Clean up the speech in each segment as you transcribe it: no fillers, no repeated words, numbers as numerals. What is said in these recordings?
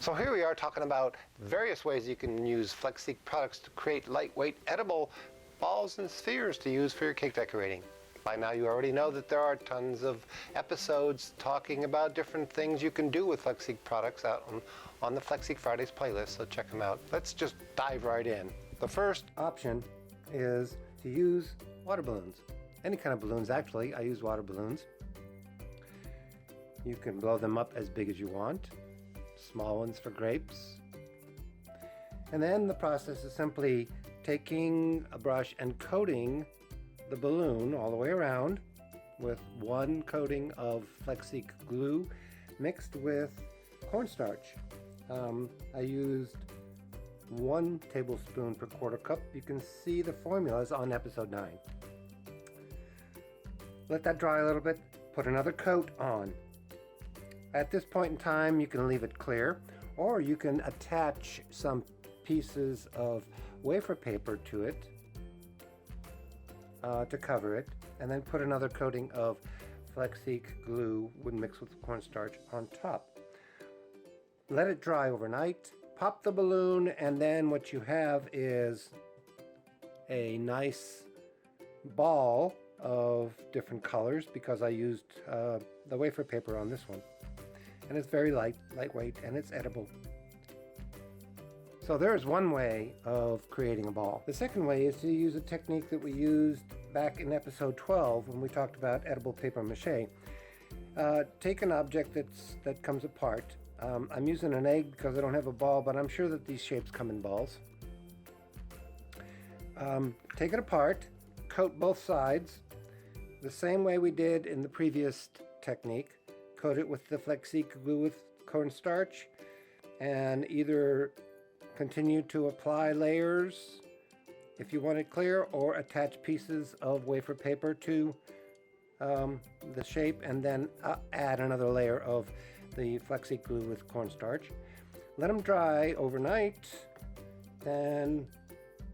So here we are talking about various ways you can use Flexique products to create lightweight edible balls and spheres to use for your cake decorating. By now you already know that there are tons of episodes talking about different things you can do with Flexique products out on the Flexique Fridays playlist, so check them out. Let's just dive right in. The first option is to use water balloons. Any kind of balloons actually. I use water balloons. You can blow them up as big as you want. Small ones for grapes. And then the process is simply taking a brush and coating the balloon all the way around with one coating of Flexique glue mixed with cornstarch. I used 1 tablespoon per quarter cup. You can see the formulas on episode 9. Let that dry a little bit, put another coat on. At this point in time you can leave it clear, or you can attach some pieces of wafer paper to it to cover it, and then put another coating of Flexique glue mixed with cornstarch on top. Let it dry overnight, pop the balloon, and then what you have is a nice ball of different colors, because I used the wafer paper on this one. And it's very lightweight, and it's edible. So there's one way of creating a ball. The second way is to use a technique that we used back in episode 12 when we talked about edible paper mache. Take an object that comes apart. I'm using an egg because I don't have a ball, but I'm sure that these shapes come in balls. Take it apart, coat both sides the same way we did in the previous technique. Coat it with the Flexique glue with cornstarch, and either continue to apply layers if you want it clear, or attach pieces of wafer paper to the shape, and then add another layer of the Flexique glue with cornstarch. Let them dry overnight. Then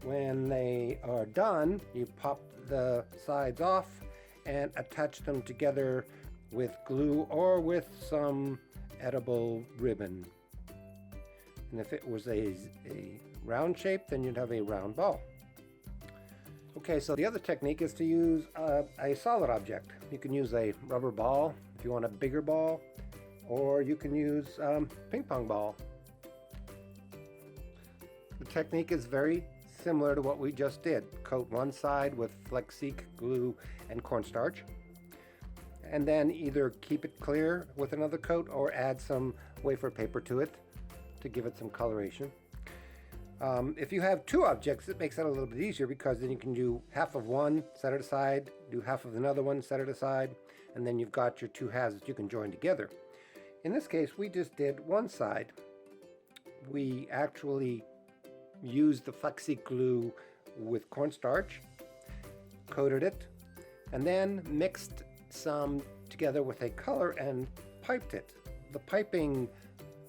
when they are done, you pop the sides off and attach them together with glue or with some edible ribbon. And if it was a round shape, then you'd have a round ball. Okay, so the other technique is to use a solid object. You can use a rubber ball if you want a bigger ball, or you can use ping pong ball. The technique is very similar to what we just did. Coat one side with Flexique glue and cornstarch, and then either keep it clear with another coat or add some wafer paper to it to give it some coloration. If you have two objects, it makes that a little bit easier, because then you can do half of one, set it aside, do half of another one, set it aside, and then you've got your two halves that you can join together. In this case, we just did one side. We actually used the Flexique glue with cornstarch, coated it, and then mixed some together with a color and piped it. The piping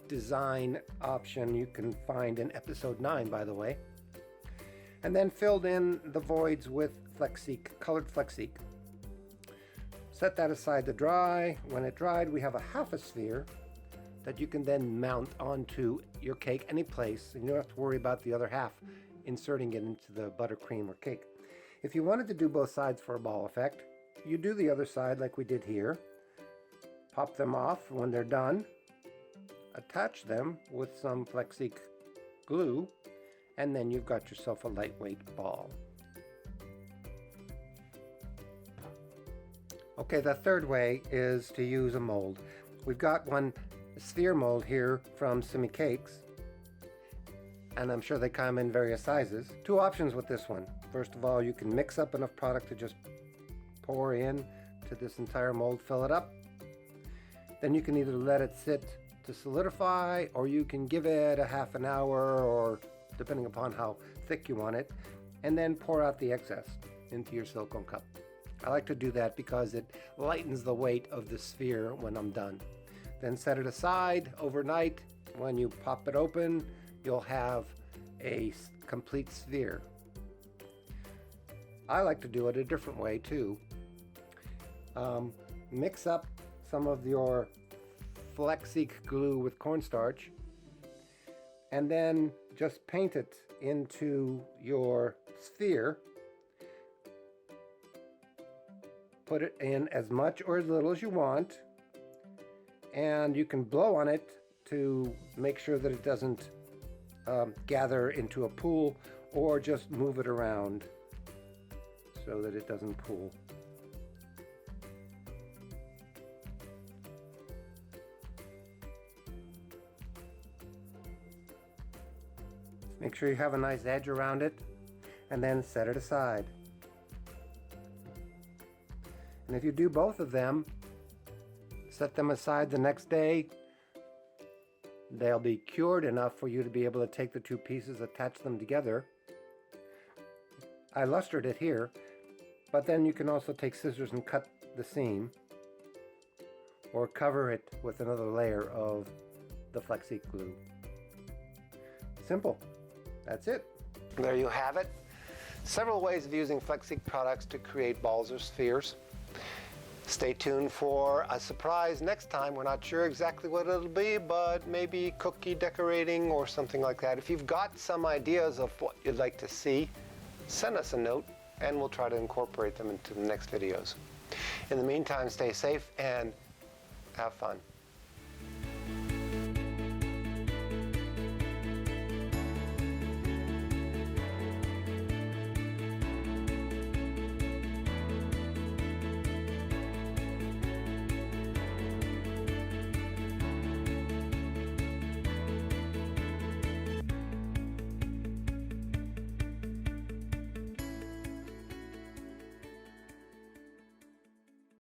design option you can find in episode 9, by the way. And then filled in the voids with Flexique, colored Flexique. Set that aside to dry. When it dried, we have a half a sphere that you can then mount onto your cake any place, and you don't have to worry about the other half inserting it into the buttercream or cake. If you wanted to do both sides for a ball effect, you do the other side like we did here. Pop them off when they're done. Attach them with some Flexique glue, and then you've got yourself a lightweight ball. Okay, the third way is to use a mold. We've got one sphere mold here from Simi cakes, and I'm sure they come in various sizes. Two options with this one. First of all, you can mix up enough product to just pour in to this entire mold, fill it up. Then you can either let it sit to solidify, or you can give it a half an hour, or depending upon how thick you want it, and then pour out the excess into your silicone cup. I like to do that because it lightens the weight of the sphere when I'm done. Then set it aside overnight. When you pop it open, you'll have a complete sphere. I like to do it a different way too. Mix up some of your Flexique glue with cornstarch and then just paint it into your sphere. Put it in as much or as little as you want, and you can blow on it to make sure that it doesn't gather into a pool, or just move it around so that it doesn't pool. Make sure you have a nice edge around it, and then set it aside. And if you do both of them, set them aside the next day, they'll be cured enough for you to be able to take the two pieces, attach them together. I lustered it here, but then you can also take scissors and cut the seam, or cover it with another layer of the Flexique glue. Simple. That's it. There you have it. Several ways of using Flexique products to create balls or spheres. Stay tuned for a surprise next time. We're not sure exactly what it'll be, but maybe cookie decorating or something like that. If you've got some ideas of what you'd like to see, send us a note and we'll try to incorporate them into the next videos. In the meantime, stay safe and have fun.